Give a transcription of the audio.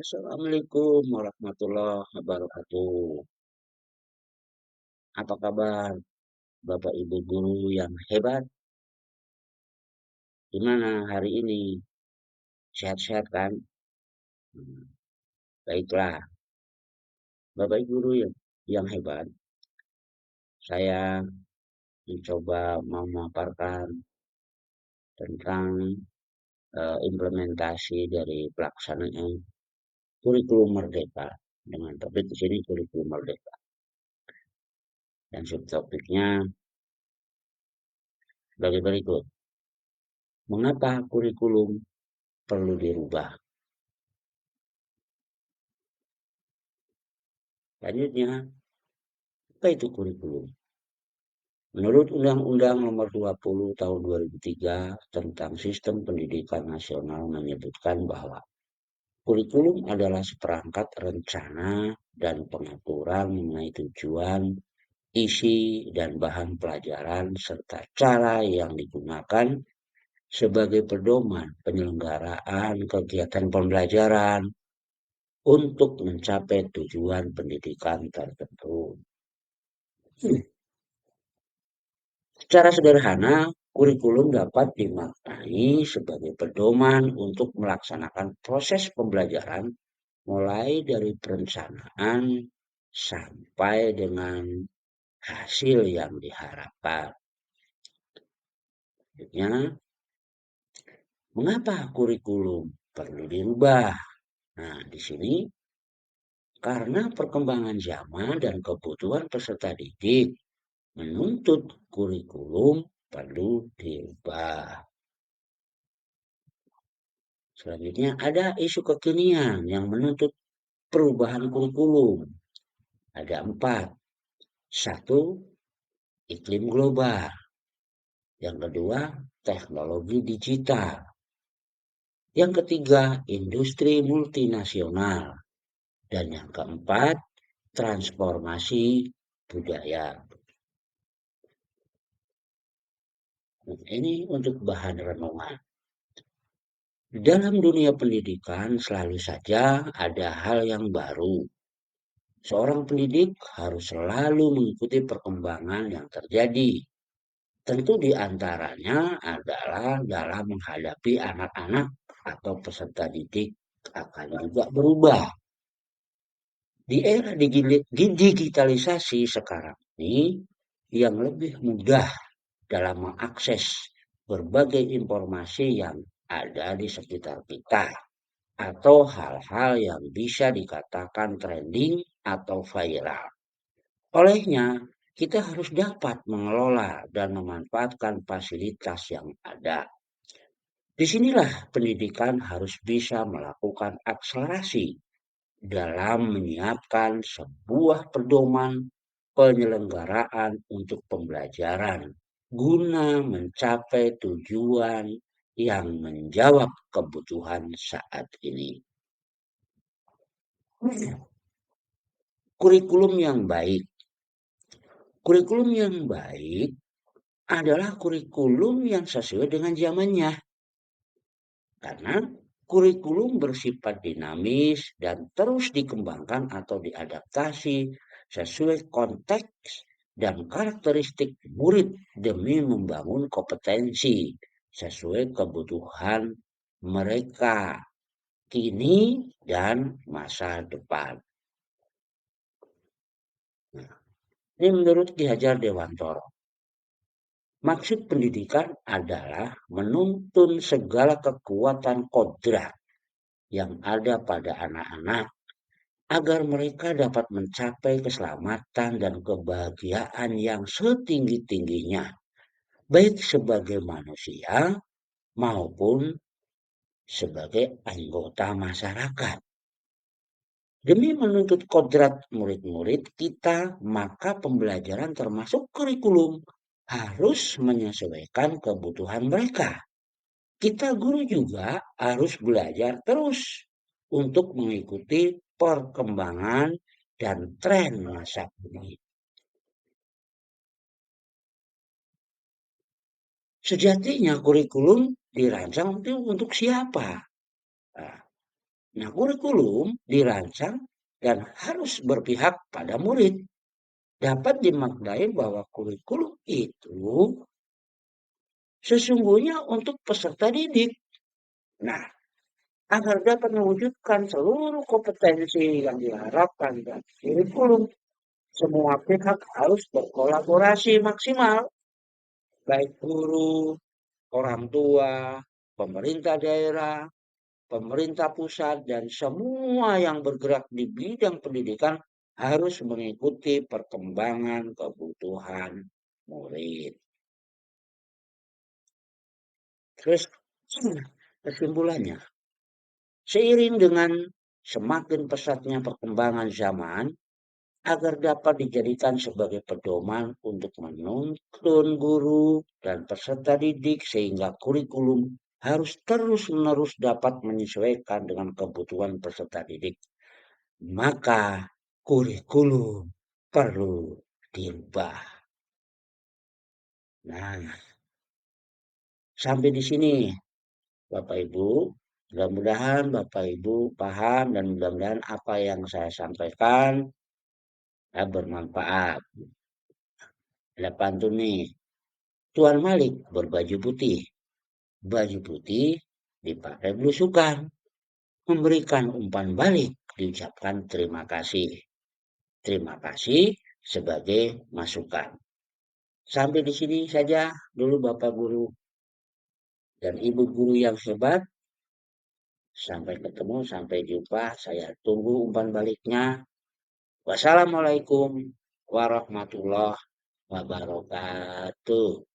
Assalamualaikum warahmatullahi wabarakatuh. Apa kabar Bapak Ibu guru yang hebat? Gimana hari ini? Sehat-sehat kan? Hmm, Baiklah, Bapak Ibu guru yang hebat. Saya mencoba memaparkan tentang implementasi dari pelaksanaan kurikulum merdeka dengan topik di sini kurikulum merdeka dan subtopiknya sebagai berikut. Mengapa kurikulum perlu dirubah? Selanjutnya, apa itu kurikulum? Menurut Undang-Undang Nomor 20 Tahun 2003 tentang Sistem Pendidikan Nasional menyebutkan bahwa kurikulum adalah seperangkat rencana dan pengaturan mengenai tujuan, isi, dan bahan pelajaran serta cara yang digunakan sebagai pedoman penyelenggaraan kegiatan pembelajaran untuk mencapai tujuan pendidikan tertentu. Secara sederhana, kurikulum dapat dimaknai sebagai pedoman untuk melaksanakan proses pembelajaran mulai dari perencanaan sampai dengan hasil yang diharapkan. Selanjutnya, mengapa kurikulum perlu dirubah? Nah, di sini karena perkembangan zaman dan kebutuhan peserta didik menuntut kurikulum perlu diubah. Selanjutnya ada isu kekinian yang menuntut perubahan kurikulum. Ada 4. 1. Iklim global. Yang kedua, teknologi digital. Yang ketiga, industri multinasional. Dan yang keempat, transformasi budaya. Ini untuk bahan renungan. Di dalam dunia pendidikan selalu saja ada hal yang baru. Seorang pendidik harus selalu mengikuti perkembangan yang terjadi. Tentu di antaranya adalah dalam menghadapi anak-anak atau peserta didik akan juga berubah. Di era digitalisasi sekarang ini yang lebih mudah dalam mengakses berbagai informasi yang ada di sekitar kita atau hal-hal yang bisa dikatakan trending atau viral. Olehnya, kita harus dapat mengelola dan memanfaatkan fasilitas yang ada. Disinilah pendidikan harus bisa melakukan akselerasi dalam menyiapkan sebuah pedoman penyelenggaraan untuk pembelajaran guna mencapai tujuan yang menjawab kebutuhan saat ini. Kurikulum yang baik. Kurikulum yang baik adalah kurikulum yang sesuai dengan zamannya. Karena kurikulum bersifat dinamis dan terus dikembangkan atau diadaptasi sesuai konteks dan karakteristik murid demi membangun kompetensi sesuai kebutuhan mereka kini dan masa depan. Nah, ini menurut Ki Hajar Dewantoro. Maksud pendidikan adalah menuntun segala kekuatan kodrat yang ada pada anak-anak agar mereka dapat mencapai keselamatan dan kebahagiaan yang setinggi-tingginya, baik sebagai manusia maupun sebagai anggota masyarakat. Demi menuntut kodrat murid-murid kita, maka pembelajaran termasuk kurikulum harus menyesuaikan kebutuhan mereka. Kita guru juga harus belajar terus untuk mengikuti perkembangan dan tren masa kini. Sejatinya kurikulum dirancang untuk siapa? Nah, Nah, kurikulum dirancang dan harus berpihak pada murid. Dapat dimaknai bahwa kurikulum itu sesungguhnya untuk peserta didik. Nah, agar dapat mewujudkan seluruh kompetensi yang diharapkan dari kurikulum, semua pihak harus berkolaborasi maksimal, baik guru, orang tua, pemerintah daerah, pemerintah pusat, dan semua yang bergerak di bidang pendidikan harus mengikuti perkembangan kebutuhan murid. Terus kesimpulannya, seiring dengan semakin pesatnya perkembangan zaman, agar dapat dijadikan sebagai pedoman untuk menuntun guru dan peserta didik sehingga kurikulum harus terus-menerus dapat menyesuaikan dengan kebutuhan peserta didik. Maka kurikulum perlu dirubah. Nah, sampai di sini Bapak Ibu. Mudah-mudahan Bapak Ibu paham dan mudah-mudahan apa yang saya sampaikan ya, bermanfaat. Ada pantun nih. Tuan Malik berbaju putih. Baju putih dipakai belusukan. Memberikan umpan balik diucapkan terima kasih. Terima kasih sebagai masukan. Sampai di sini saja dulu Bapak Guru dan Ibu Guru yang hebat. Sampai ketemu, sampai jumpa. Saya tunggu umpan baliknya. Wassalamualaikum warahmatullahi wabarakatuh.